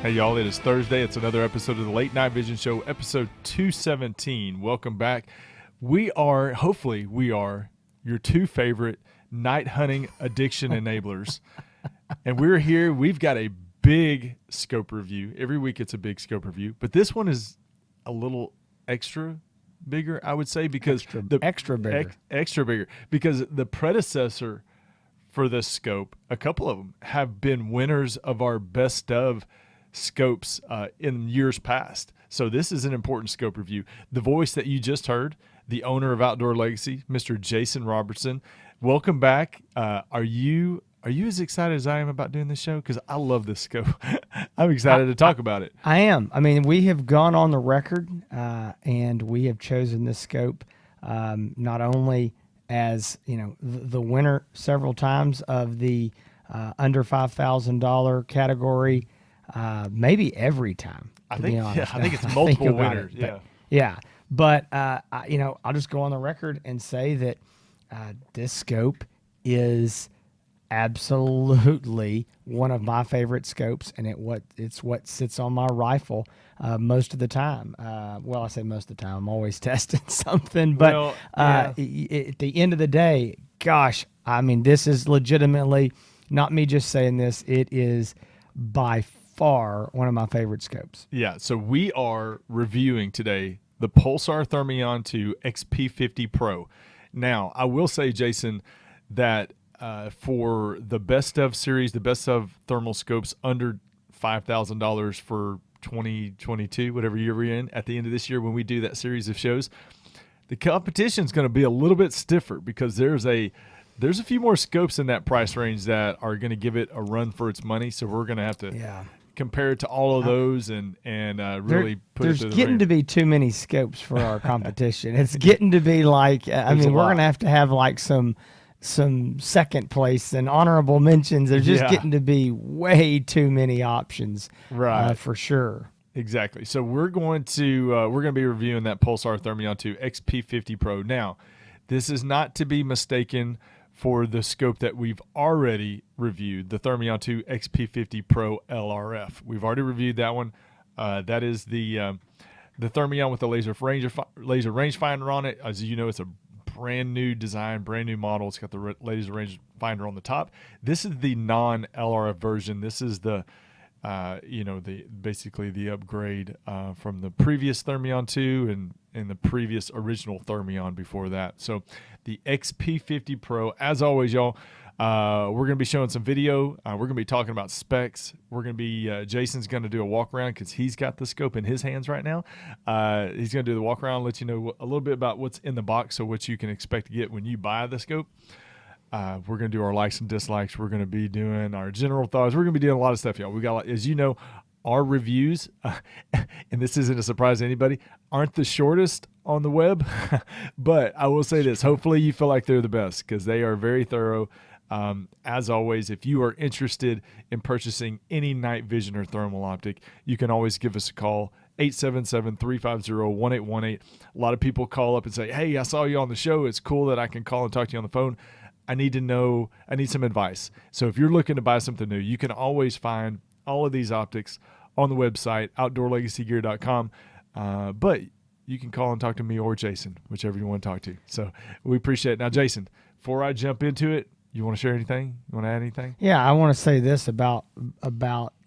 Hey y'all, it is Thursday. It's another episode of the Late Night Vision Show, episode 217. Welcome back. Hopefully we are your two favorite night hunting addiction enablers. And we're here. We've got a big scope review. Every week it's a big scope review, but this one is a little extra bigger, I would say, because extra bigger because the predecessor for this scope, a couple of them have been winners of our best of scopes in years past. So this is an important scope review. The voice that you just heard, the owner of Outdoor Legacy, Mr. Jason Robertson. Welcome back. Are you as excited as I am about doing this show? Because I love this scope. I'm excited to talk about it. I am. I mean, we have gone on the record and we have chosen this scope not only as the winner several times of the under $5,000 category. Maybe every time. I think it's multiple winners. But I'll just go on the record and say that this scope is absolutely one of my favorite scopes, and it's what sits on my rifle most of the time. I say most of the time. I'm always testing something, but at the end of the day, gosh, I mean, this is legitimately not me just saying this. It is by far one of my favorite scopes. Yeah, so we are reviewing today the Pulsar Thermion 2 XP50 Pro. Now, I will say, Jason, that for the best of series, the best of thermal scopes under $5,000 for 2022, whatever year we're in, at the end of this year when we do that series of shows, the competition is going to be a little bit stiffer because there's a few more scopes in that price range that are going to give it a run for its money. So we're going to have to compare it to all of those and really put it through the ringer. There's getting to be too many scopes for our competition. It's getting to be like, we're going to have like some second place and honorable mentions. There's just getting to be way too many options, right? For sure. Exactly. So we're going to be reviewing that Pulsar Thermion 2 XP50 Pro. Now, this is not to be mistaken for the scope that we've already reviewed, the Thermion 2 XP50 Pro LRF. We've already reviewed that one. That is the Thermion with the laser rangefinder on it. As you know, it's a brand new design, brand new model. It's got the laser rangefinder on the top. This is the non-LRF version. This is the basically the upgrade from the previous Thermion 2 and the previous original Thermion before that. So the XP50 Pro, as always, y'all, we're going to be showing some video. We're going to be talking about specs. We're going to be, Jason's going to do a walk around because he's got the scope in his hands right now. He's going to do the walk around, let you know a little bit about what's in the box, so what you can expect to get when you buy the scope. We're going to do our likes and dislikes. We're going to be doing our general thoughts. We're going to be doing a lot of stuff, y'all. We got, as you know, our reviews, and this isn't a surprise to anybody, aren't the shortest on the web. But I will say this. Hopefully you feel like they're the best because they are very thorough. As always, if you are interested in purchasing any night vision or thermal optic, you can always give us a call, 877-350-1818. A lot of people call up and say, hey, I saw you on the show. It's cool that I can call and talk to you on the phone. I need some advice. So if you're looking to buy something new, you can always find all of these optics on the website, outdoorlegacygear.com. But you can call and talk to me or Jason, whichever you want to talk to. So we appreciate it. Now, Jason, before I jump into it, you want to share anything? You want to add anything? Yeah, I want to say this about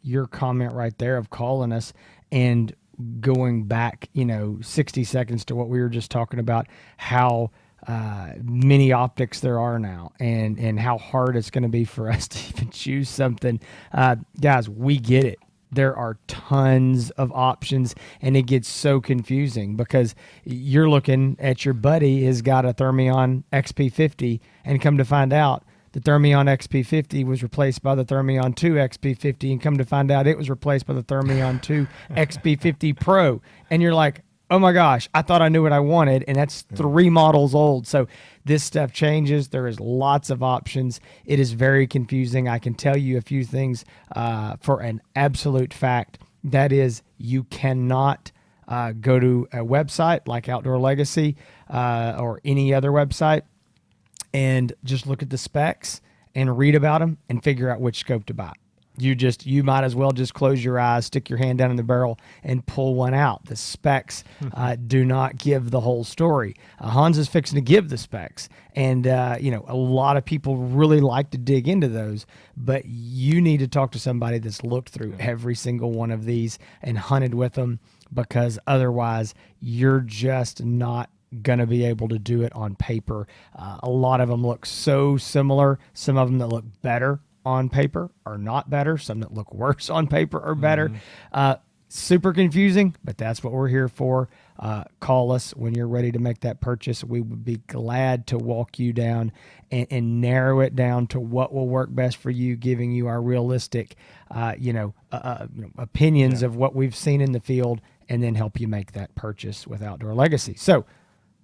your comment right there of calling us and going back, 60 seconds to what we were just talking about, how many optics there are now and how hard it's going to be for us to even choose something. Guys, we get it. There are tons of options, and it gets so confusing because you're looking at your buddy has got a Thermion XP50, and come to find out the Thermion XP50 was replaced by the Thermion 2 XP50, and come to find out it was replaced by the Thermion 2 XP50 Pro. And you're like, oh my gosh, I thought I knew what I wanted, and that's 3 models old. So this stuff changes. There is lots of options. It is very confusing. I can tell you a few things for an absolute fact. That is, you cannot go to a website like Outdoor Legacy or any other website and just look at the specs and read about them and figure out which scope to buy. You might as well just close your eyes, stick your hand down in the barrel, and pull one out. The specs do not give the whole story. Hans is fixing to give the specs, and a lot of people really like to dig into those. But you need to talk to somebody that's looked through every single one of these and hunted with them, because otherwise you're just not going to be able to do it on paper. A lot of them look so similar. Some of them that look better on paper are not better. Some that look worse on paper are better. Super confusing, but that's what we're here for. Call us when you're ready to make that purchase. We would be glad to walk you down and narrow it down to what will work best for you, giving you our realistic, opinions of what we've seen in the field, and then help you make that purchase with Outdoor Legacy. So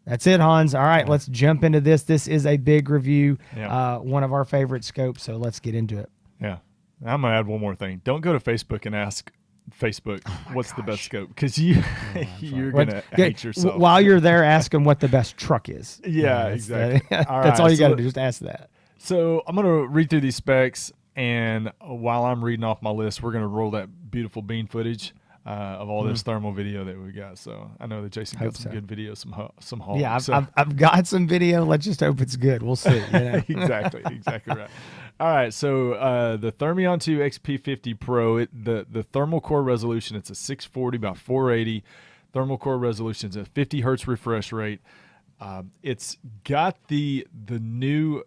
that's it, Hans. All right, let's jump into this. This is a big review, one of our favorite scopes, so let's get into it. Yeah. I'm going to add one more thing. Don't go to Facebook and ask Facebook what's the best scope, because you're going to hate yourself. While you're there, ask them what the best truck is. Yeah, exactly. That's all you got to do, just ask that. So I'm going to read through these specs, and while I'm reading off my list, we're going to roll that beautiful bean footage of all this thermal video that we got. So I know that Jason got some good video, some hauls. Yeah, I've got some video. Let's just hope it's good. We'll see. Exactly right. All right, so the Thermion 2 XP50 Pro, the thermal core resolution, it's a 640 by 480. Thermal core resolution is a 50 hertz refresh rate. It's got the new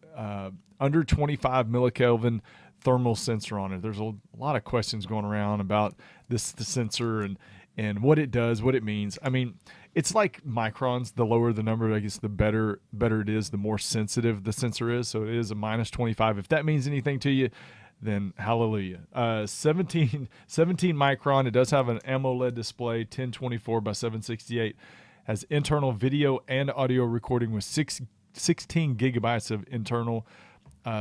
under 25 millikelvin thermal sensor on it. There's a lot of questions going around about the sensor and what it does, what it means. I mean, it's like microns. The lower the number, I guess, the better it is, the more sensitive the sensor is. So it is a minus 25. If that means anything to you, then hallelujah. 17 micron. It does have an AMOLED display, 1024 by 768. Has internal video and audio recording with 16 gigabytes of internal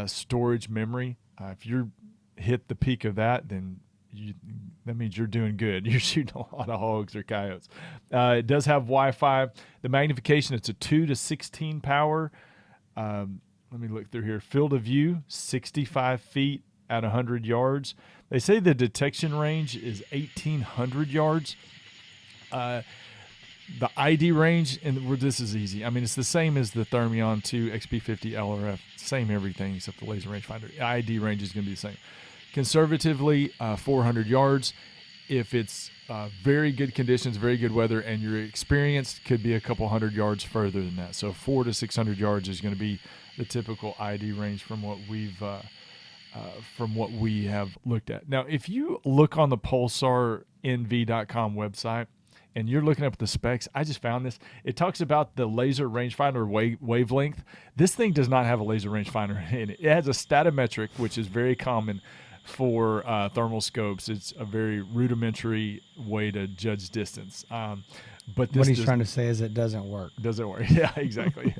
storage memory. If you hit the peak of that, then that means you're doing good. You're shooting a lot of hogs or coyotes. It does have Wi-Fi. The magnification, it's a 2:16 power. Let me look through here. Field of view, 65 feet at 100 yards. They say the detection range is 1,800 yards. The ID range, and this is easy. I mean, it's the same as the Thermion 2 XP50 LRF. Same everything except the laser rangefinder. ID range is going to be the same. Conservatively, 400 yards. If it's very good conditions, very good weather, and you're experienced, could be a couple hundred yards further than that. So 400 to 600 yards is going to be the typical ID range from what we have looked at. Now, if you look on the PulsarNV.com website, and you're looking up the specs, I just found this. It talks about the laser rangefinder wavelength. This thing does not have a laser rangefinder in it. It has a statometric, which is very common for thermal scopes. It's a very rudimentary way to judge distance. But this what he's trying to say is it doesn't work. Doesn't work. Yeah, exactly.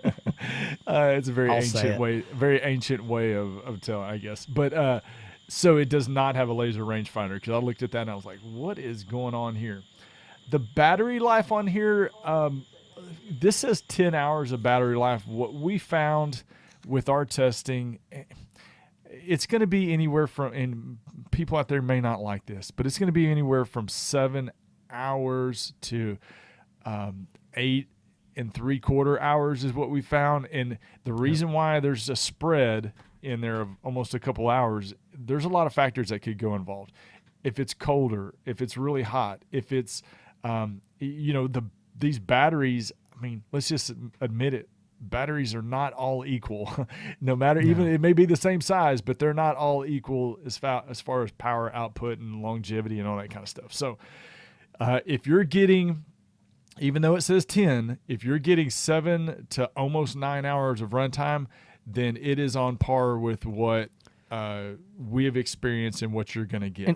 It's a very ancient way of telling, I guess. But so it does not have a laser rangefinder, because I looked at that and I was like, what is going on here? The battery life on here, this says 10 hours of battery life. What we found with our testing, it's going to be anywhere from, and people out there may not like this, but it's going to be anywhere from 7 hours to 8 3/4 hours is what we found. And the reason why there's a spread in there of almost a couple hours, there's a lot of factors that could go involved. If it's colder, if it's really hot, if it's these batteries, I mean, let's just admit it. Batteries are not all equal. Even it may be the same size, but they're not all equal as far as power output and longevity and all that kind of stuff. So if you're getting, even though it says 10, if you're getting 7 to almost 9 hours of runtime, then it is on par with what we have experienced and what you're going to get.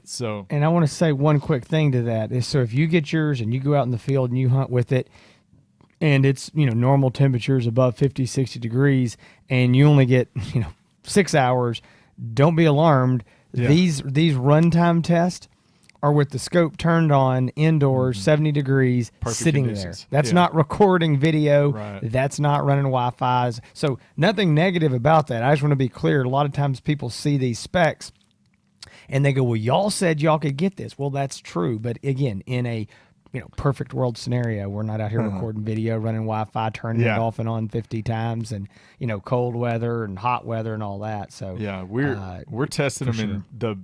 And I want to say one quick thing to that is, so if you get yours and you go out in the field and you hunt with it, and it's normal temperatures above 50, 60 degrees, and you only get 6 hours, don't be alarmed. Yeah. These runtime tests are with the scope turned on indoors, 70 degrees, perfect sitting conditions. There. That's not recording video. Right. That's not running Wi-Fi's. So nothing negative about that. I just want to be clear. A lot of times people see these specs And they go, well, y'all said y'all could get this. Well, that's true. But again, in a perfect world scenario, we're not out here recording video, running Wi-Fi, turning it off and on 50 times, and cold weather and hot weather and all that. So yeah, we're testing them in the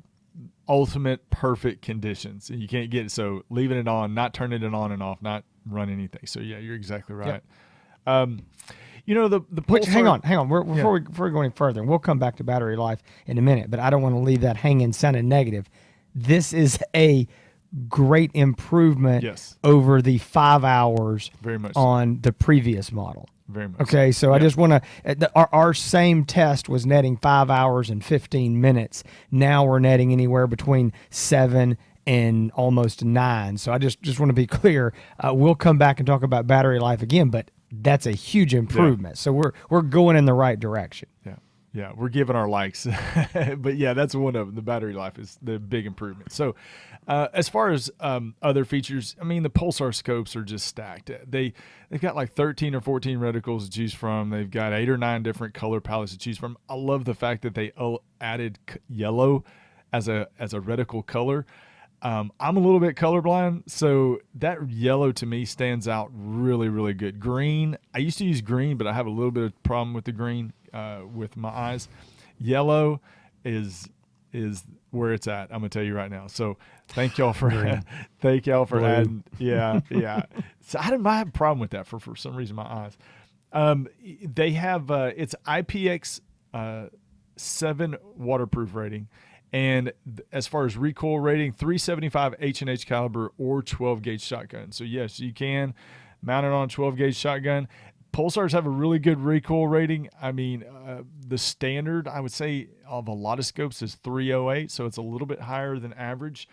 ultimate perfect conditions. You can't get it, so leaving it on, not turning it on and off, not run anything. So yeah, you're exactly right. Yep. The Which, hang on. Before we go any further, and we'll come back to battery life in a minute, but I don't want to leave that hanging sounding negative. This is a great improvement over the 5 hours very much on the previous model. Very much. Okay, so I just want to. Our same test was netting 5 hours and 15 minutes. Now we're netting anywhere between 7 and almost 9. So I just want to be clear. We'll come back and talk about battery life again, but that's a huge improvement. So we're going in the right direction. Yeah, we're giving our likes, but yeah, that's one of them. The battery life is the big improvement. So, as far as other features, I mean, the Pulsar scopes are just stacked. They've got like 13 or 14 reticles to choose from. They've got 8 or 9 different color palettes to choose from. I love the fact that they added yellow as a reticle color. I'm a little bit colorblind, so that yellow to me stands out really, really good. Green, I used to use green, but I have a little bit of problem with the green with my eyes. Yellow is where it's at. I'm gonna tell you right now. So thank y'all for adding. Yeah. So I don't have a problem with that for some reason. My eyes. They have it's IPX7 waterproof rating. And as far as recoil rating, 375 H&H caliber or 12 gauge shotgun. So yes, you can mount it on a 12 gauge shotgun. Pulsars have a really good recoil rating. I mean, the standard, I would say, of a lot of scopes is 308, so it's a little bit higher than average.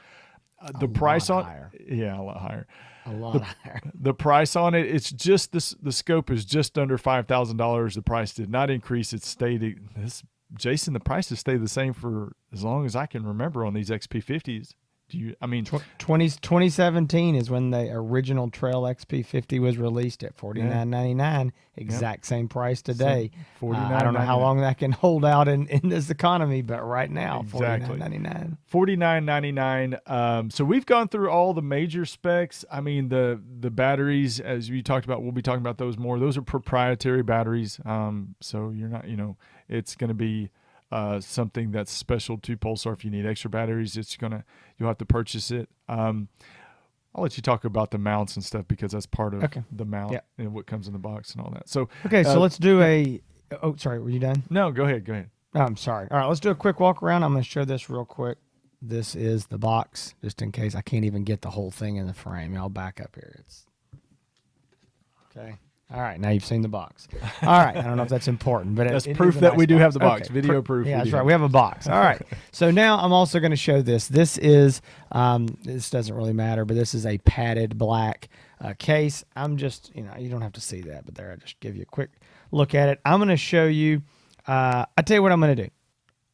The price on higher. Yeah, a lot higher. Higher. The price on it, it's just this. The scope is just under $5,000. The price did not increase; it stayed. Jason, the price has stayed the same for as long as I can remember on these XP50s. 2017 is when the original Trail XP50 was released at $49.99. Exact same price today. I don't know how long that can hold out in this economy, but right now, $49.99. $49.99. So we've gone through all the major specs. I mean, the batteries, as we talked about, we'll be talking about those more. Those are proprietary batteries. So you're not, it's going to be something that's special to Pulsar. If you need extra batteries, you'll have to purchase it. I'll let you talk about the mounts and stuff because that's part of the mount and what comes in the box and all that. So so let's do oh, sorry, were you done? No, go ahead. Oh, I'm sorry. All right, let's do a quick walk around. I'm going to show this real quick. This is the box, just in case I can't even get the whole thing in the frame. I'll back up here. Okay. All right, now you've seen the box. All right, I don't know if that's important, but that's proof that we do have the box. Video proof. Yeah, that's right. We have a box. All right. So now I'm also going to show this. This is this doesn't really matter, but this is a padded black case. I'm just you don't have to see that, but there I just give you a quick look at it. I'm going to show you. I tell you what I'm going to do.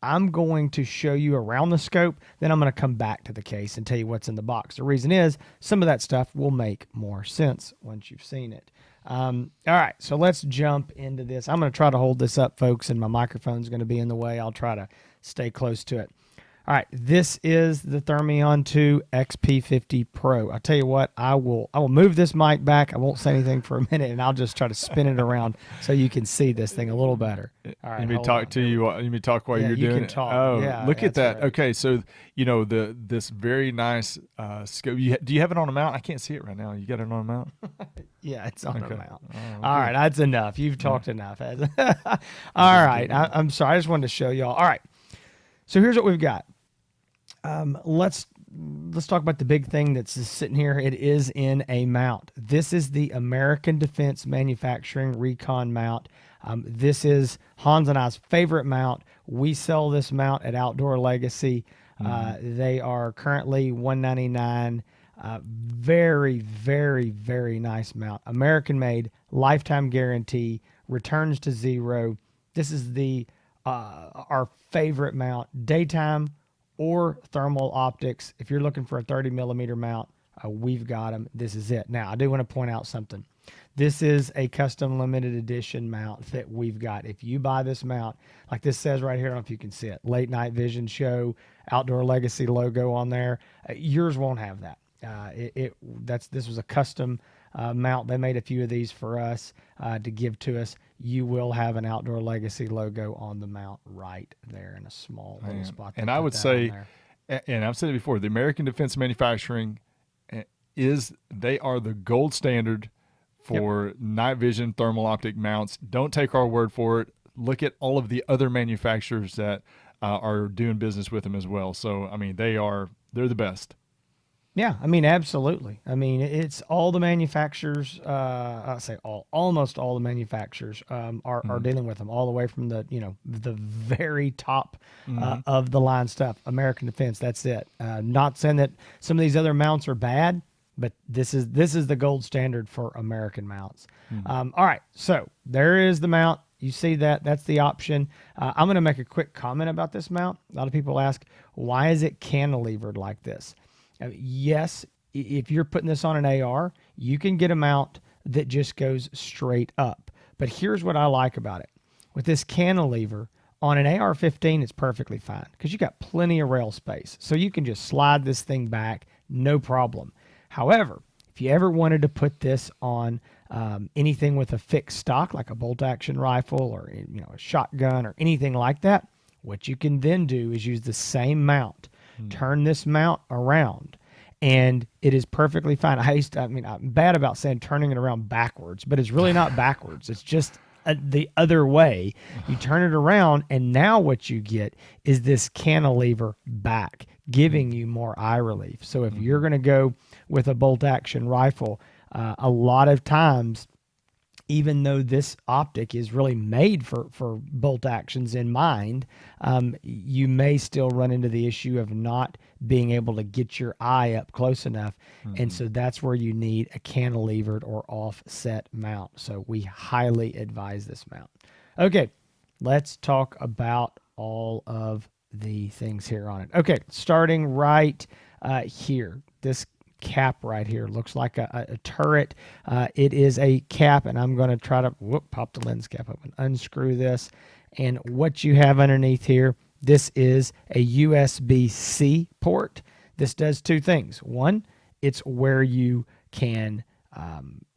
I'm going to show you around the scope, then I'm going to come back to the case and tell you what's in the box. The reason is some of that stuff will make more sense once you've seen it. All right, so let's jump into this. I'm going to try to hold this up, folks, and my microphone's going to be in the way. I'll try to stay close to it. All right, this is the Thermion 2 XP50 Pro. I'll tell you what, I will move this mic back. I won't say anything for a minute, and I'll just try to spin it around so you can see this thing a little better. All right, you may talk while you're doing it. Talk. Oh, yeah, look at that. Right. Okay, so this very nice scope. Do you have it on a mount? I can't see it right now. You got it on a mount? Yeah, it's on a mount. Oh, okay. All right, that's enough. You've talked enough. All right, I'm sorry. I just wanted to show y'all. All right, so here's what we've got. Let's talk about the big thing that's sitting here. It is in a mount. This is the American Defense Manufacturing Recon mount. This is Hans and I's favorite mount. We sell this mount at Outdoor Legacy. They are currently $199. Very, very, very nice mount. American made, lifetime guarantee, returns to zero. This is our favorite mount. Daytime or thermal optics. If you're looking for a 30 millimeter mount, we've got them. This is it. Now, I do want to point out something. This is a custom limited edition mount that we've got. If you buy this mount, like this says right here, I don't know if you can see it, Late Night Vision Show, Outdoor Legacy logo on there. Yours won't have that. This was a custom mount. They made a few of these for us to give to us. You will have an Outdoor Legacy logo on the mount right there in a small little spot. And I would say, and I've said it before, the American Defense Manufacturing they are the gold standard for night vision thermal optic mounts. Don't take our word for it. Look at all of the other manufacturers that are doing business with them as well. So, I mean, they're the best. Yeah, I mean, absolutely. I mean, it's all the manufacturers. I say almost all the manufacturers are dealing with them, all the way from the very top of the line stuff. American Defense, that's it. Not saying that some of these other mounts are bad, but this is the gold standard for American mounts. All right, so there is the mount. You see that? That's the option. I'm going to make a quick comment about this mount. A lot of people ask, why is it cantilevered like this? Yes, if you're putting this on an AR, you can get a mount that just goes straight up. But here's what I like about it. With this cantilever, on an AR-15, it's perfectly fine because you got plenty of rail space. So you can just slide this thing back, no problem. However, if you ever wanted to put this on anything with a fixed stock, like a bolt-action rifle or a shotgun or anything like that, what you can then do is use the same mount. Turn this mount around, and it is perfectly fine. I'm bad about saying turning it around backwards, but it's really not backwards. It's just the other way. You turn it around, and now what you get is this cantilever back, giving you more eye relief. So if you're going to go with a bolt-action rifle, a lot of times, even though this optic is really made for bolt actions in mind, you may still run into the issue of not being able to get your eye up close enough. And so that's where you need a cantilevered or offset mount. So we highly advise this mount. Okay, let's talk about all of the things here on it. Okay, starting right here. This cap right here looks like a turret. It is a cap, and I'm going to try to pop the lens cap open, unscrew this, and what you have underneath here, this is a USB-C port. This does two things. One, it's where you can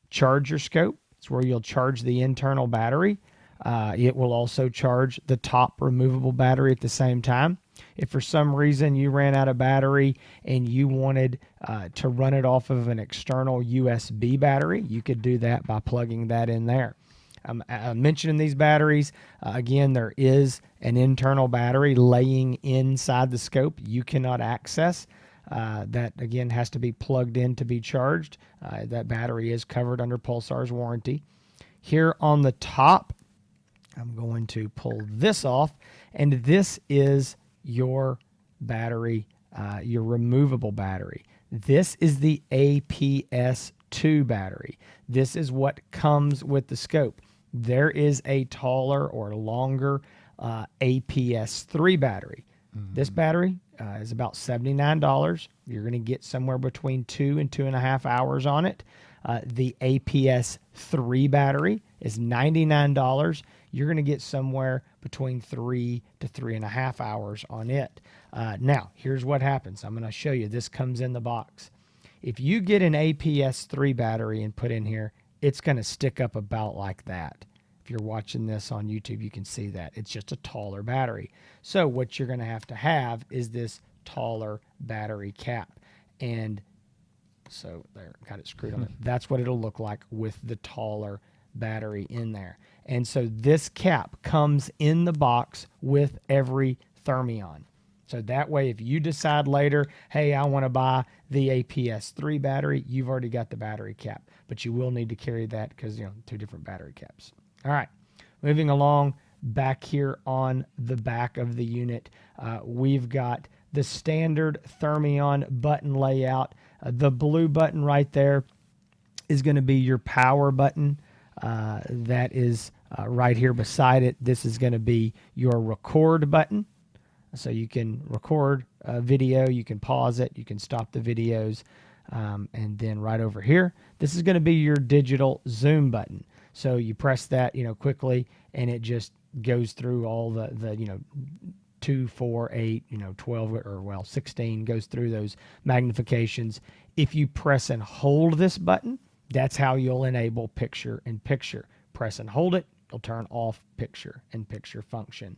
charge your scope. It's where you'll charge the internal battery. It will also charge the top removable battery at the same time. If for some reason you ran out of battery and you wanted to run it off of an external USB battery, you could do that by plugging that in there. I'm mentioning these batteries. Again, there is an internal battery laying inside the scope you cannot access. That, again, has to be plugged in to be charged. That battery is covered under Pulsar's warranty. Here on the top, I'm going to pull this off, and this is your battery, your removable battery. This is the APS-2 battery. This is what comes with the scope. There is a taller or longer APS-3 battery. This battery is about $79. You're going to get somewhere between 2 and 2.5 hours on it. The APS-3 battery is $99. You're going to get somewhere between 3 to 3.5 hours on it. Now, here's what happens. I'm going to show you. This comes in the box. If you get an APS-3 battery and put in here, it's going to stick up about like that. If you're watching this on YouTube, you can see that. It's just a taller battery. So what you're going to have is this taller battery cap. And so there, got it screwed on it. That's what it'll look like with the taller battery in there. And so this cap comes in the box with every Thermion. So that way, if you decide later, hey, I want to buy the APS-3 battery, you've already got the battery cap. But you will need to carry that because, two different battery caps. All right, moving along back here on the back of the unit, we've got the standard Thermion button layout. The blue button right there is going to be your power button. That is right here beside it. This is going to be your record button. So you can record a video, you can pause it, you can stop the videos. And then right over here, this is going to be your digital zoom button. So you press that, quickly, and it just goes through all the 2, 4, 8, 12, or 16, goes through those magnifications. If you press and hold this button, that's how you'll enable picture in picture. Press and hold it, you'll turn off picture in picture function.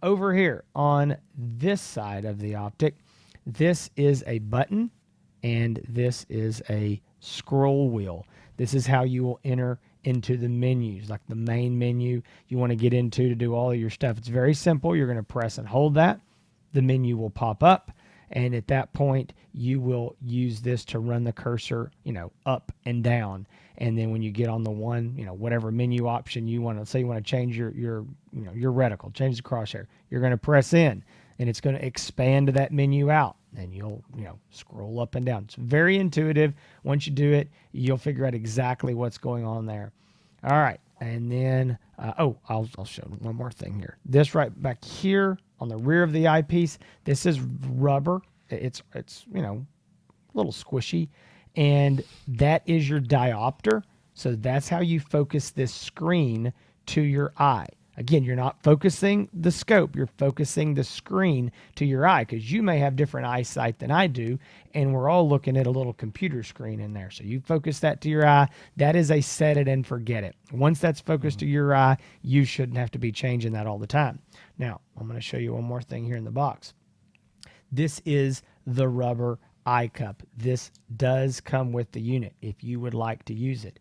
Over here on this side of the optic, this is a button and this is a scroll wheel. This is how you will enter into the menus, like the main menu you want to get into to do all of your stuff. It's very simple. You're going to press and hold that. The menu will pop up, and at that point, you will use this to run the cursor, up and down. And then when you get on the one, whatever menu option you want to, say you want to change your reticle, change the crosshair, you're going to press in, and it's going to expand that menu out, and you'll scroll up and down. It's very intuitive. Once you do it, you'll figure out exactly what's going on there. All right, and then I'll show one more thing here. This right back here on the rear of the eyepiece, this is rubber. It's a little squishy, and that is your diopter. So that's how you focus this screen to your eye. Again, you're not focusing the scope, you're focusing the screen to your eye, because you may have different eyesight than I do, and we're all looking at a little computer screen in there. So you focus that to your eye. That is a set it and forget it. Once that's focused to your eye, you shouldn't have to be changing that all the time. Now, I'm going to show you one more thing here in the box. This is the rubber eye cup. This does come with the unit if you would like to use it.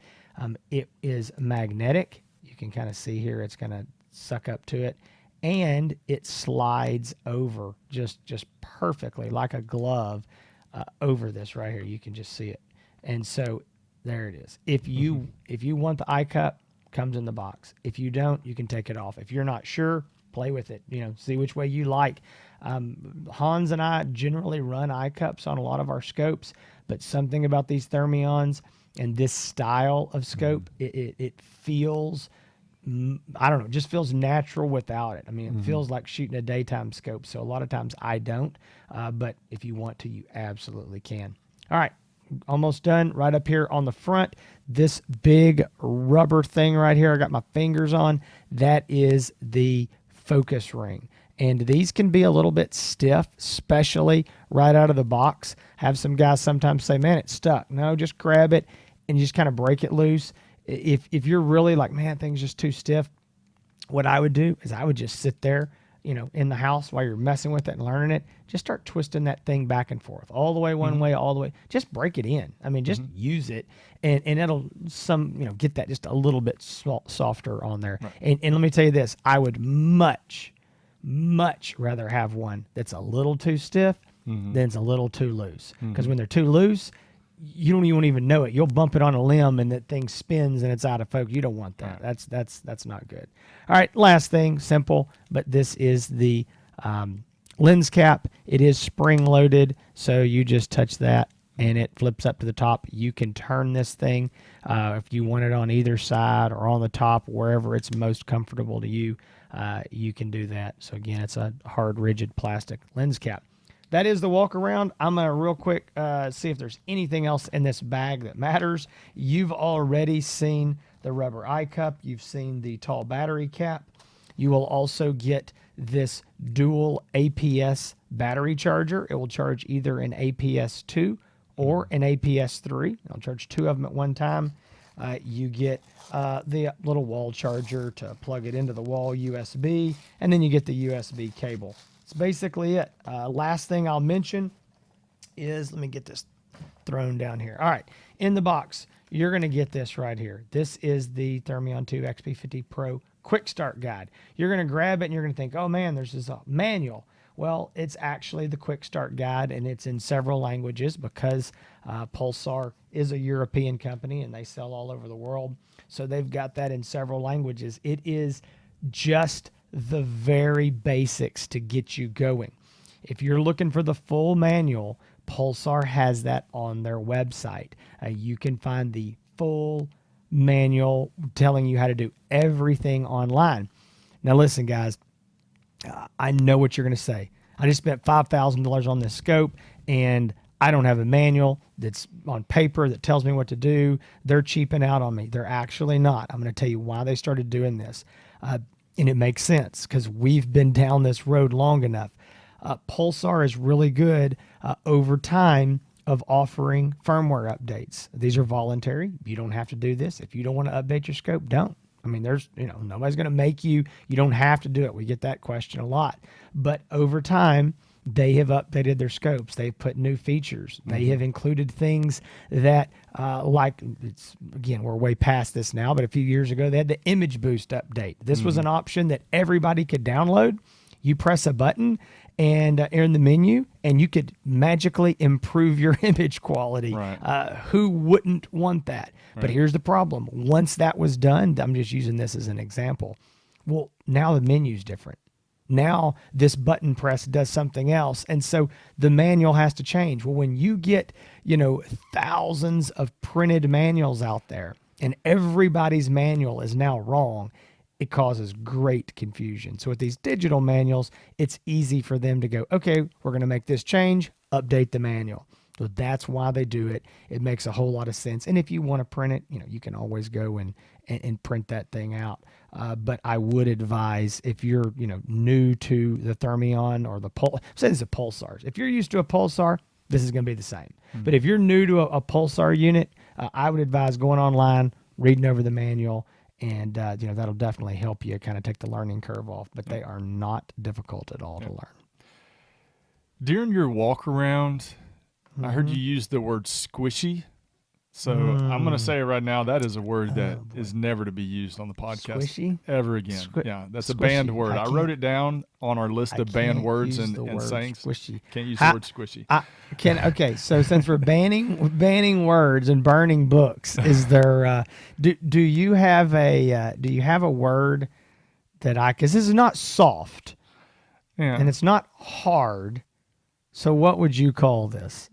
It is magnetic. You can kind of see here it's going to suck up to it, and it slides over just perfectly like a glove over this right here. You can just see it, and so there it is. If you want the eye cup, comes in the box. If you don't, you can take it off. If you're not sure, play with it. See which way you like. Hans and I generally run eye cups on a lot of our scopes, but something about these Thermions and this style of scope, it feels, I don't know, it just feels natural without it. I mean, it feels like shooting a daytime scope. So a lot of times I don't, but if you want to, you absolutely can. All right, almost done. Right up here on the front, this big rubber thing right here I got my fingers on, that is the focus ring. And these can be a little bit stiff, especially right out of the box. Have some guys sometimes say, man, it's stuck. No, just grab it and you just kind of break it loose. If you're really like, man, thing's just too stiff, what I would do is I would just sit there, in the house while you're messing with it and learning it. Just start twisting that thing back and forth, all the way one way, all the way. Just break it in. I mean, just use it, and it'll get that just a little bit softer on there. Right. And let me tell you this, I would much rather have one that's a little too stiff than it's a little too loose. Because when they're too loose, you won't even know it. You'll bump it on a limb and that thing spins and it's out of focus. You don't want that. Right. That's not good. All right, last thing, simple, but this is the lens cap. It is spring loaded, so you just touch that and it flips up to the top. You can turn this thing if you want it on either side or on the top, wherever it's most comfortable to you. You can do that. So again, it's a hard, rigid plastic lens cap. That is the walk around. I'm going to real quick see if there's anything else in this bag that matters. You've already seen the rubber eye cup. You've seen the tall battery cap. You will also get this dual APS battery charger. It will charge either an APS 2 or an APS 3. I'll charge two of them at one time. You get the little wall charger to plug it into the wall USB, and then you get the USB cable. That's basically it. Last thing I'll mention is, let me get this thrown down here. All right, in the box, you're going to get this right here. This is the Thermion 2 XP50 Pro Quick Start Guide. You're going to grab it and you're going to think, oh man, there's this manual. Well, it's actually the Quick Start Guide, and it's in several languages because Pulsar is a European company and they sell all over the world. So they've got that in several languages. It is just the very basics to get you going. If you're looking for the full manual, Pulsar has that on their website. You can find the full manual telling you how to do everything online. Now listen, guys, I know what you're going to say. I just spent $5,000 on this scope and I don't have a manual that's on paper that tells me what to do. They're cheaping out on me. They're actually not. I'm going to tell you why they started doing this. And it makes sense because we've been down this road long enough. Pulsar is really good over time of offering firmware updates. These are voluntary. You don't have to do this. If you don't want to update your scope, don't. I mean, there's, nobody's going to make you. You don't have to do it. We get that question a lot. But over time, they have updated their scopes. They've put new features. They have included things that, again, we're way past this now, but a few years ago, they had the image boost update. This was an option that everybody could download. You press a button and in the menu, and you could magically improve your image quality. Right. Who wouldn't want that? Right. But here's the problem. Once that was done, I'm just using this as an example. Well, now the menu's different. Now this button press does something else. And so the manual has to change. Well, when you get, thousands of printed manuals out there and everybody's manual is now wrong, it causes great confusion. So with these digital manuals, it's easy for them to go, okay, we're going to make this change, update the manual. So that's why they do it. It makes a whole lot of sense. And if you want to print it, you can always go and print that thing out. But I would advise if you're, new to the Thermion or the say this is a Pulsar. If you're used to a Pulsar, this is going to be the same. Mm-hmm. But if you're new to a Pulsar unit, I would advise going online, reading over the manual, and that'll definitely help you kind of take the learning curve off. But they are not difficult at all to learn. During your walk around, I heard you use the word squishy. So I'm going to say it right now. That is a word that is never to be used on the podcast Squishy? ever again. Yeah, that's a banned word. I wrote it down on our list of banned words and sayings. Squishy. Can't use the word squishy. Okay, so since we're banning words and burning books, is there? Do you have a word that because this is not soft, and it's not hard. So what would you call this?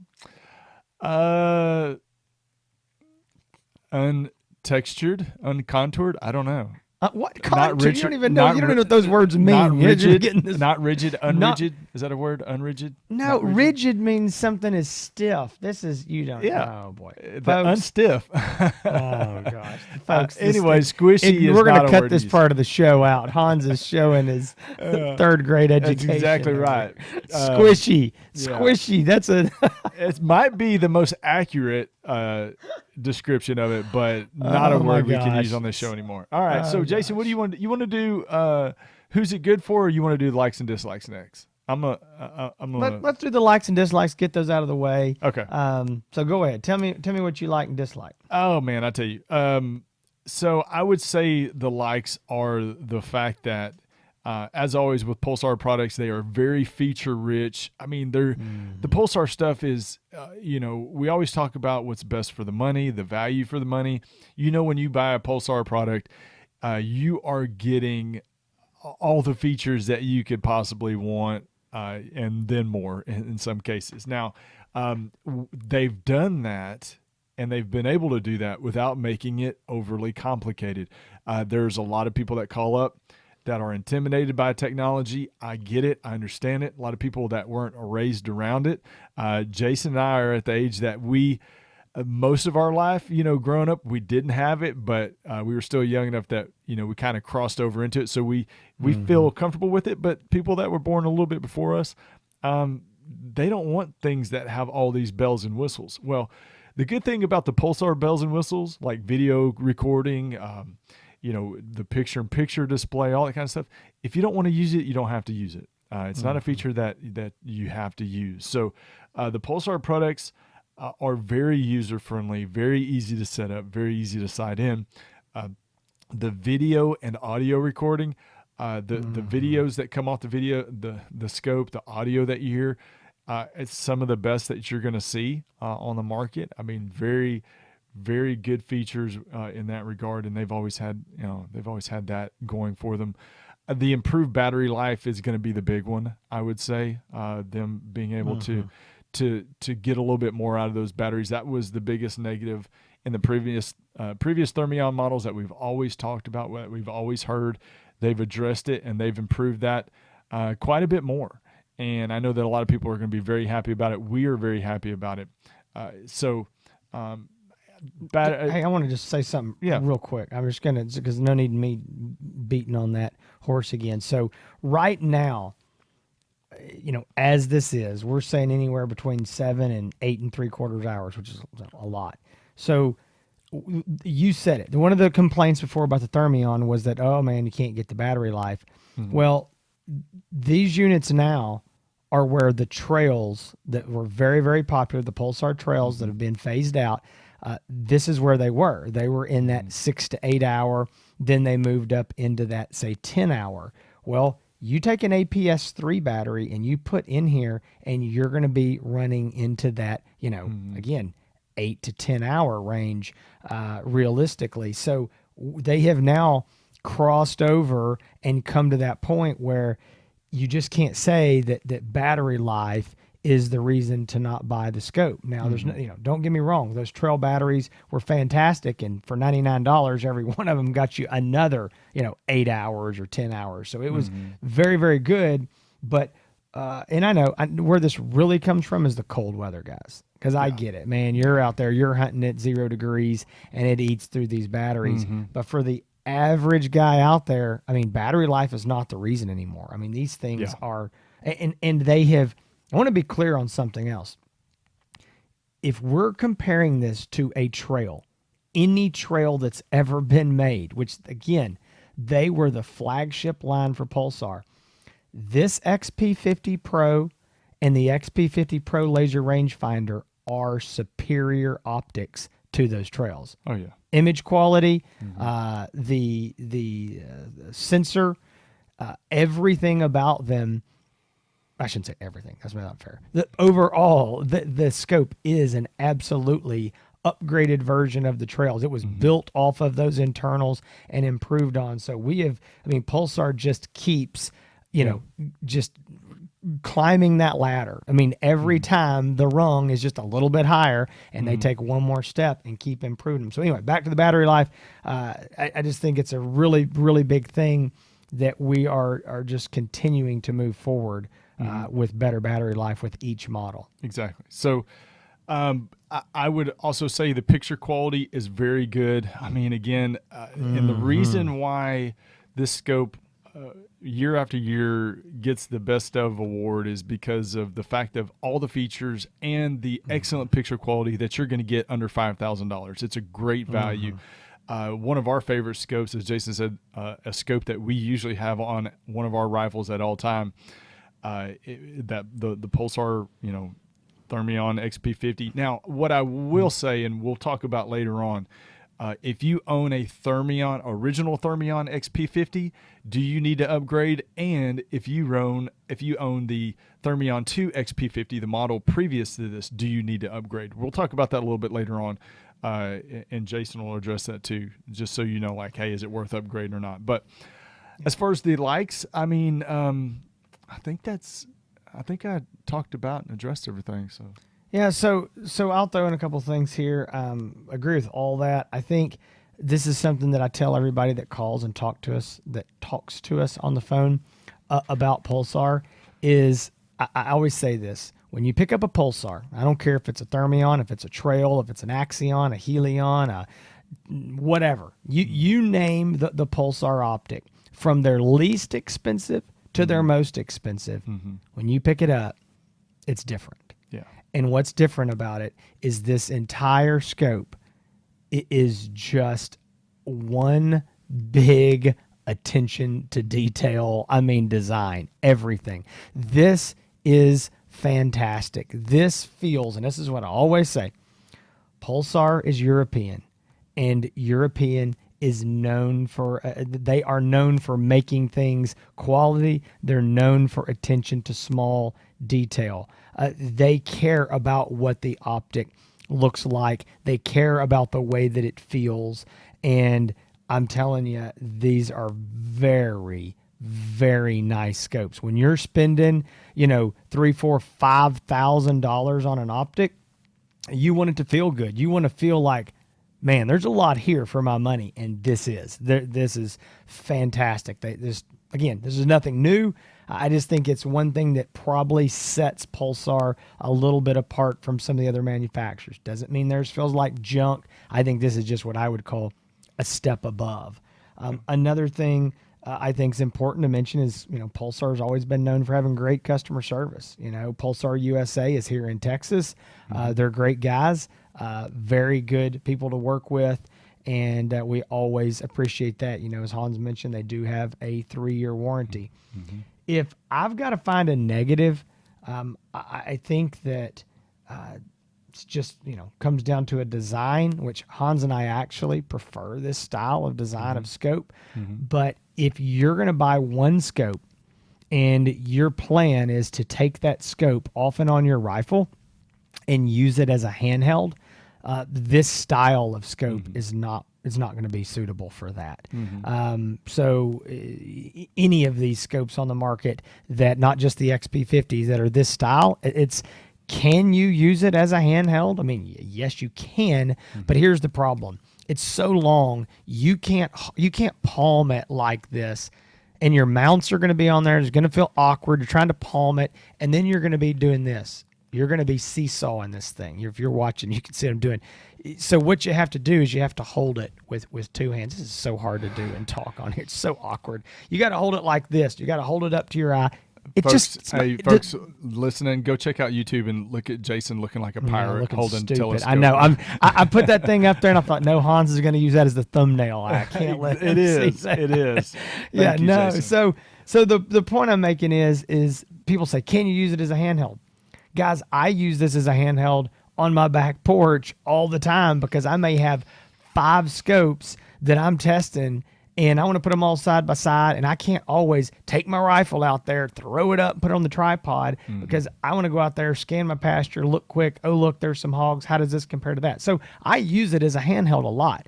Untextured, uncontoured. I don't know. What contour? You don't even know. You don't know what those words mean. Not rigid. Not rigid. Unrigid. Is that a word? Unrigid. No, rigid means something is stiff. This is you don't. Yeah. Oh boy. Unstiff. Oh gosh. Folks. Anyway, squishy. We're going to cut this part of the show out. Hans is showing his third grade education. That's exactly right. Squishy. Squishy. That's It might be the most accurate description of it, but not a word we can use on this show anymore. All right, so Jason, what do you want? You want to do? Who's it good for? Or you want to do likes and dislikes next? Let's do the likes and dislikes. Get those out of the way. Okay. So go ahead. Tell me what you like and dislike. Oh man, I tell you. So I would say the likes are the fact that, as always with Pulsar products, they are very feature rich. I mean, the Pulsar stuff is, we always talk about what's best for the money, the value for the money. When you buy a Pulsar product, you are getting all the features that you could possibly want, and then more in some cases. Now, they've done that, and they've been able to do that without making it overly complicated. There's a lot of people that call up that are intimidated by technology. I get it. I understand it. A lot of people that weren't raised around it. Jason and I are at the age that we, most of our life, growing up, we didn't have it, but we were still young enough that, we kind of crossed over into it. So we feel comfortable with it. But people that were born a little bit before us, they don't want things that have all these bells and whistles. Well, the good thing about the Pulsar bells and whistles, like video recording, the picture-in-picture display, all that kind of stuff. If you don't want to use it, you don't have to use it. It's not a feature that you have to use. So the Pulsar products are very user-friendly, very easy to set up, very easy to sign in. The video and audio recording, the videos that come off the video, the scope, the audio that you hear, it's some of the best that you're going to see on the market. I mean, very, very good features in that regard, and they've always had that going for them. The improved battery life is going to be the big one, I would say. Them being able to get a little bit more out of those batteries. That was the biggest negative in the previous Thermion models that we've always talked about, what we've always heard. They've addressed it, and they've improved that quite a bit more. and I know that a lot of people are going to be very happy about it. We are very happy about it. Hey, I want to just say something real quick. I'm just going to, because no need me beating on that horse again. So right now, as this is, we're saying anywhere between 7 and 8.75 hours, which is a lot. So you said it. One of the complaints before about the Thermion was that, oh man, you can't get the battery life. Mm-hmm. Well, these units now are where the trails that were very, very popular, the Pulsar trails that have been phased out, this is where they were. They were in that 6 to 8 hour. Then they moved up into that, say, 10 hour. Well, you take an APS-3 battery and you put in here, and you're going to be running into that, again, 8 to 10 hour range realistically. So they have now crossed over and come to that point where you just can't say that battery life is the reason to not buy the scope. Now, there's no, don't get me wrong, those trail batteries were fantastic, and for $99, every one of them got you another, 8 hours or 10 hours. So it was very, very good. But and I know where this really comes from is the cold weather guys, because I get it, man. You're out there, you're hunting at 0 degrees, and it eats through these batteries. But for the average guy out there, I mean, battery life is not the reason anymore. I mean, these things are, and they have. I want to be clear on something else. If we're comparing this to a trail, any trail that's ever been made, which again, they were the flagship line for Pulsar, this XP50 Pro and the XP50 Pro laser rangefinder are superior optics to those trails. Oh yeah. Image quality, the sensor, everything about them. I shouldn't say everything. That's not fair. Overall, the scope is an absolutely upgraded version of the trails. It was built off of those internals and improved on. So Pulsar just keeps, just climbing that ladder. I mean, every time the rung is just a little bit higher, and they take one more step and keep improving them. So anyway, back to the battery life. I just think it's a really, really big thing that we are just continuing to move forward with better battery life with each model. Exactly. So I would also say the picture quality is very good. I mean, again, and the reason why this scope year after year gets the best of award is because of the fact of all the features and the excellent picture quality that you're going to get under $5,000. It's a great value. One of our favorite scopes, as Jason said, a scope that we usually have on one of our rifles at all time, the Pulsar, Thermion XP50. Now, what I will say, and we'll talk about later on, if you own a original Thermion XP50, do you need to upgrade? And if you own the Thermion 2 XP50, the model previous to this, do you need to upgrade? We'll talk about that a little bit later on. And Jason will address that too, just so you know, like, hey, is it worth upgrading or not? But as far as the likes, I mean, I think I talked about and addressed everything. So yeah, so I'll throw in a couple things here. Agree with all that. I think this is something that I tell everybody that calls and talks to us on the phone about Pulsar. Is I always say this: when you pick up a Pulsar, I don't care if it's a Thermion, if it's a Trail, if it's an Axion, a Helion, a whatever. You name the Pulsar optic, from their least expensive to their most expensive. When you pick it up, it's different. Yeah. And what's different about it is this entire scope. It is just one big attention to detail. I mean, design, everything. This is fantastic. This feels, and this is what I always say, Pulsar is European, and European is known for, they are known for making things quality. They're known for attention to small detail. They care about what the optic looks like. They care about the way that it feels. And I'm telling you, these are very, very nice scopes. When you're spending, $3,000, $4,000, $5,000 on an optic, you want it to feel good. You want to feel like, man, there's a lot here for my money, and this is fantastic. again, this is nothing new. I just think it's one thing that probably sets Pulsar a little bit apart from some of the other manufacturers. Doesn't mean theirs feels like junk. I think this is just what I would call a step above. Another thing I think is important to mention is, Pulsar has always been known for having great customer service. Pulsar USA is here in Texas. They're great guys, very good people to work with. And we always appreciate that. As Hans mentioned, they do have a 3-year warranty. Mm-hmm. If I've got to find a negative, I think that it's just, comes down to a design, which Hans and I actually prefer this style of design of scope. But if you're going to buy one scope and your plan is to take that scope off and on your rifle and use it as a handheld, this style of scope is not going to be suitable for that. So any of these scopes on the market that, not just the XP50s that are this style, can you use it as a handheld? I mean, yes, you can, but here's the problem. It's so long, you can't palm it like this, and your mounts are going to be on there. It's going to feel awkward. You're trying to palm it, and then you're going to be doing this. You're going to be seesawing this thing. If you're watching, you can see what I'm doing. So what you have to do is you have to hold it with two hands. This is so hard to do and talk on here. It's so awkward. You got to hold it like this. You got to hold it up to your eye. Folks listening, go check out YouTube and look at Jason looking like a pirate holding stupid. telescope. I know. I put that thing up there and I thought, no, Hans is going to use that as the thumbnail. I can't let him see that. It is. Yeah, you, no. Jason. So the point I'm making is people say, can you use it as a handheld? Guys, I use this as a handheld on my back porch all the time because I may have 5 scopes that I'm testing and I want to put them all side by side, and I can't always take my rifle out there, throw it up, put it on the tripod because I want to go out there, scan my pasture, look quick. Oh, look, there's some hogs. How does this compare to that? So I use it as a handheld a lot.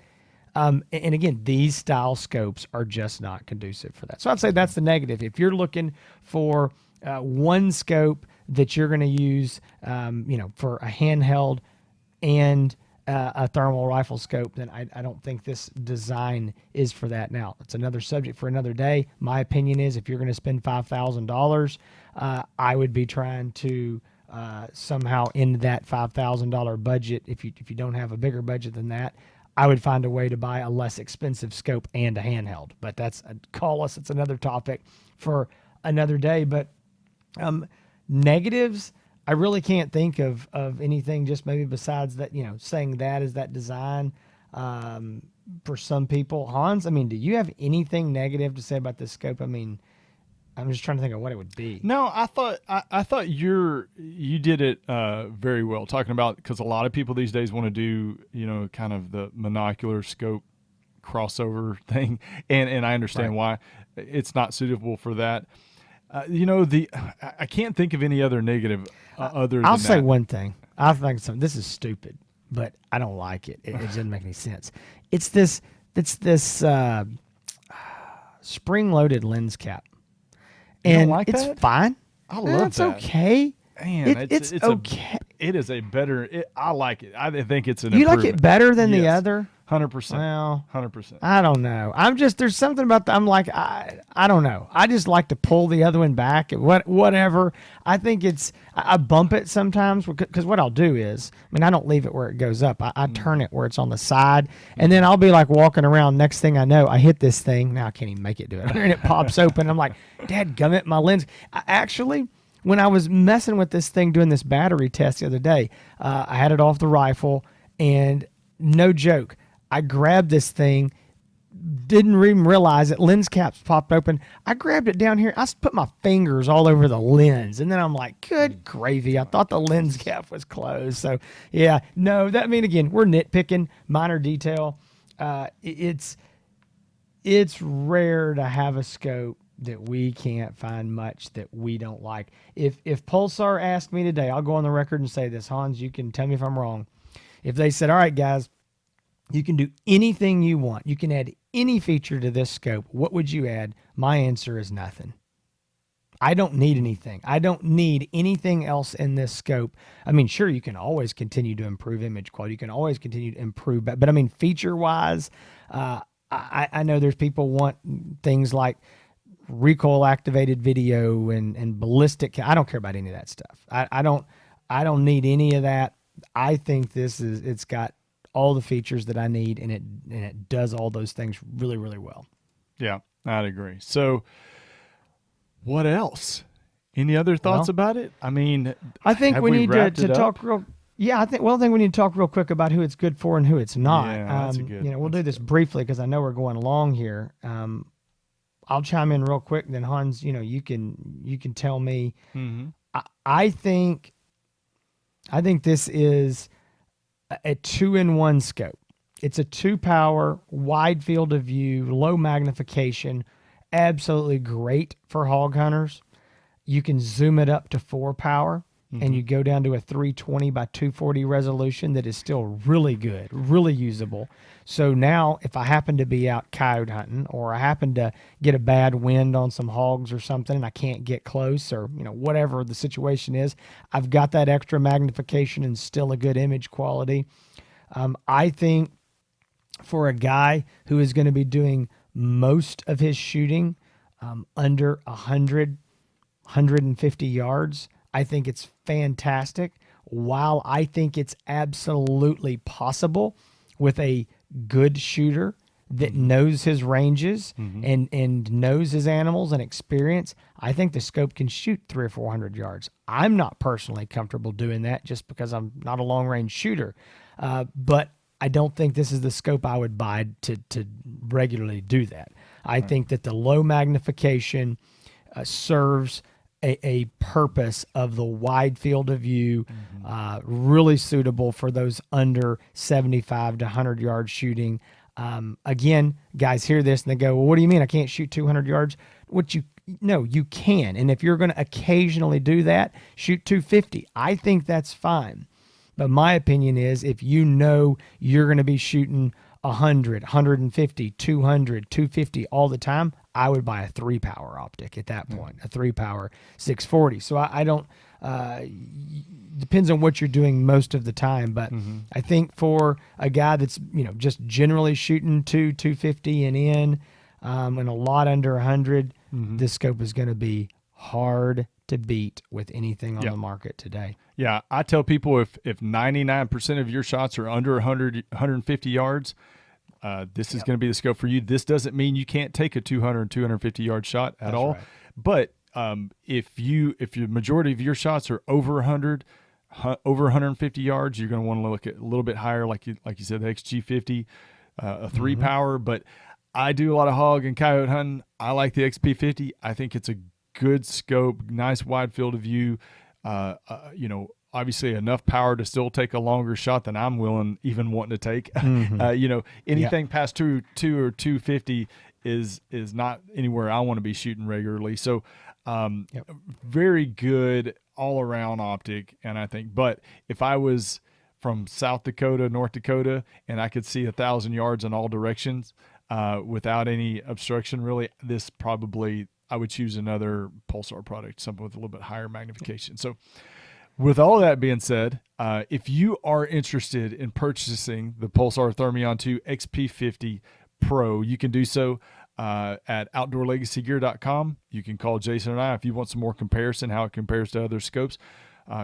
And again, these style scopes are just not conducive for that. So I'd say that's the negative. If you're looking for one scope that you're going to use, for a handheld and a thermal rifle scope, then I don't think this design is for that. Now, it's another subject for another day. My opinion is if you're going to spend $5,000, I would be trying to somehow end that $5,000 budget. If you don't have a bigger budget than that, I would find a way to buy a less expensive scope and a handheld. But call us. It's another topic for another day. But negatives, I really can't think of anything, just maybe besides that, saying that is that design for some people. Hans, I mean, do you have anything negative to say about this scope? I mean, I'm just trying to think of what it would be. No, I thought you did it very well, talking about, because a lot of people these days want to do, kind of the monocular scope crossover thing, and I understand why it's not suitable for that. I can't think of any other negative other than that. I'll say one thing. I think this is stupid, but I don't like it. It doesn't make any sense. It's this spring-loaded lens cap. And like it's that? fine. I love it's that. Okay. Man, it's okay. It is a better. I like it. I think it's an. You like it better than the Yes. other? 100%. Well, 100%. I don't know. There's something about that. I'm like, I don't know. I just like to pull the other one back. Whatever. I think I bump it sometimes because what I'll do is, I don't leave it where it goes up. I turn it where it's on the side, and then I'll be like walking around. Next thing I know, I hit this thing. Now I can't even make it do it. And it pops open. I'm like, dadgummit, my lens. Actually, when I was messing with this thing, doing this battery test the other day, I had it off the rifle, and no joke, I grabbed this thing, didn't even realize it. Lens caps popped open. I grabbed it down here. I put my fingers all over the lens, and then I'm like, good gravy. I thought the lens cap was closed. So, yeah, no, again, we're nitpicking, minor detail. It's rare to have a scope that we can't find much that we don't like. If Pulsar asked me today, I'll go on the record and say this, Hans, you can tell me if I'm wrong. If they said, all right, guys, you can do anything you want, you can add any feature to this scope, what would you add? My answer is nothing. I don't need anything. I don't need anything else in this scope. Sure, you can always continue to improve image quality. You can always continue to improve, but feature-wise, I know there's people want things like recoil activated video and ballistic. I don't care about any of that stuff. I don't need any of that. I think it's got all the features that I need, and it does all those things really, really well. Yeah, I'd agree. So what else? Any other thoughts about it? I mean, I think we need to talk real. Yeah, I think we need to talk real quick about who it's good for and who it's not. Yeah, that's a good. We'll do this briefly because I know we're going along here. I'll chime in real quick, and then Hans, you can tell me. Mm-hmm. I think this is a 2-in-1 scope. It's a 2-power, wide field of view, low magnification, absolutely great for hog hunters. You can zoom it up to 4 power, and you go down to a 320 by 240 resolution that is still really good, really usable. So now if I happen to be out coyote hunting, or I happen to get a bad wind on some hogs or something and I can't get close, or whatever the situation is, I've got that extra magnification and still a good image quality. I think for a guy who is going to be doing most of his shooting under 150 yards, I think it's fantastic. While I think it's absolutely possible with a good shooter that knows his ranges and knows his animals and experience, I think the scope can shoot 300 or 400 yards. I'm not personally comfortable doing that just because I'm not a long range shooter. But I don't think this is the scope I would buy to regularly do that. I think that the low magnification serves a purpose of the wide field of view, really suitable for those under 75 to 100 yard shooting. Again, guys hear this and they go, well, what do you mean I can't shoot 200 yards? No, you can. And if you're going to occasionally do that, shoot 250. I think that's fine. But my opinion is if you're going to be shooting 100, 150, 200, 250 all the time, I would buy a 3-power optic at that point, a 3-power 640. So I don't, depends on what you're doing most of the time. But I think for a guy that's, just generally shooting 250 and in, and a lot under 100, this scope is going to be hard to beat with anything on the market today. Yeah, I tell people if 99% of your shots are under 100, 150 yards, this is going to be the scope for you. This doesn't mean you can't take a 200, 250 yard shot at all. Right. But if your majority of your shots are over 100, over 150 yards, you're going to want to look at a little bit higher, like you said, the XG50, a 3-power. But I do a lot of hog and coyote hunting. I like the XP50. I think it's a good scope, nice wide field of view. Obviously enough power to still take a longer shot than I'm even wanting to take. Anything past 2 or 250 is not anywhere I want to be shooting regularly. So very good all around optic. And I think, but if I was from South Dakota, North Dakota, and I could see 1,000 yards in all directions without any obstruction, really, I would choose another Pulsar product, something with a little bit higher magnification. So with all that being said, if you are interested in purchasing the Pulsar Thermion 2 XP50 Pro, you can do so at outdoorlegacygear.com. You can call Jason and I if you want some more comparison, how it compares to other scopes.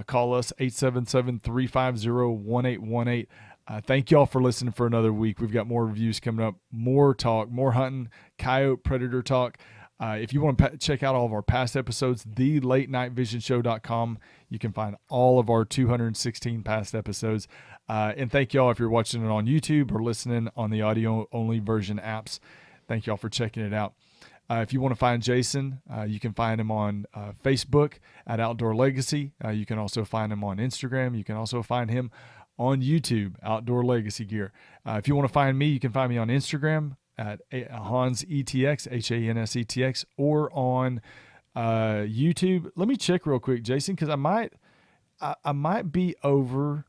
Call us 877-350-1818. Thank y'all for listening for another week. We've got more reviews coming up, more talk, more hunting, coyote, predator talk. If you want to check out all of our past episodes, thelatenightvisionshow.com. You can find all of our 216 past episodes. And thank y'all if you're watching it on YouTube or listening on the audio-only version apps. Thank y'all for checking it out. If you want to find Jason, you can find him on Facebook at Outdoor Legacy. You can also find him on Instagram. You can also find him on YouTube, Outdoor Legacy Gear. If you want to find me, you can find me on Instagram at Hans ETX, HANSETX, or on YouTube. Let me check real quick, Jason, because I might be over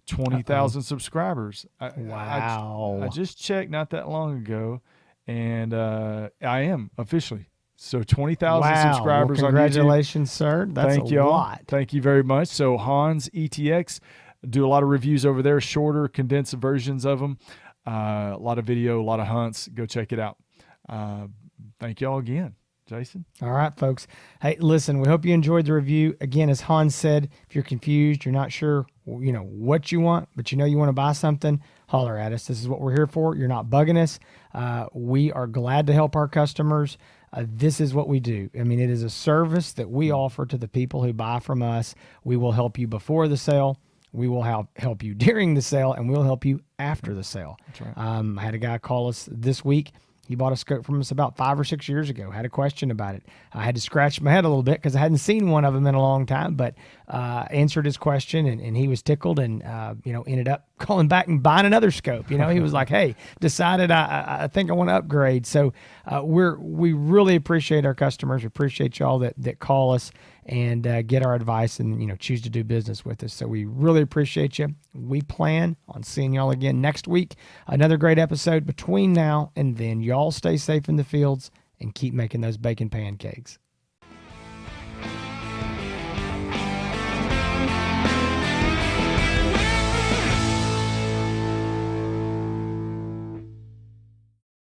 20,000 subscribers. Wow. I just checked not that long ago, and I am officially. So 20,000 subscribers on YouTube. Congratulations, sir. That's Thank a y'all. lot. Thank you very much. So Hans ETX, do a lot of reviews over there, shorter, condensed versions of them. A lot of video, a lot of hunts. Go check it out. Thank y'all again. Jason? All right, folks. Hey, listen, we hope you enjoyed the review. Again, as Hans said, if you're confused, you're not sure, what you want, but you want to buy something, holler at us. This is what we're here for. You're not bugging us. We are glad to help our customers. This is what we do. I mean, it is a service that we offer to the people who buy from us. We will help you before the sale. We will help you during the sale, and we'll help you after the sale. That's right. I had a guy call us this week. He bought a scope from us about 5 or 6 years ago. Had a question about it. I had to scratch my head a little bit because I hadn't seen one of them in a long time, but answered his question, and he was tickled, and ended up calling back and buying another scope. He was like, "Hey, decided I think I want to upgrade." So we really appreciate our customers. We appreciate y'all that call us and get our advice and choose to do business with us. So we really appreciate you. We plan on seeing y'all again next week. Another great episode between now and then. Y'all stay safe in the fields and keep making those bacon pancakes.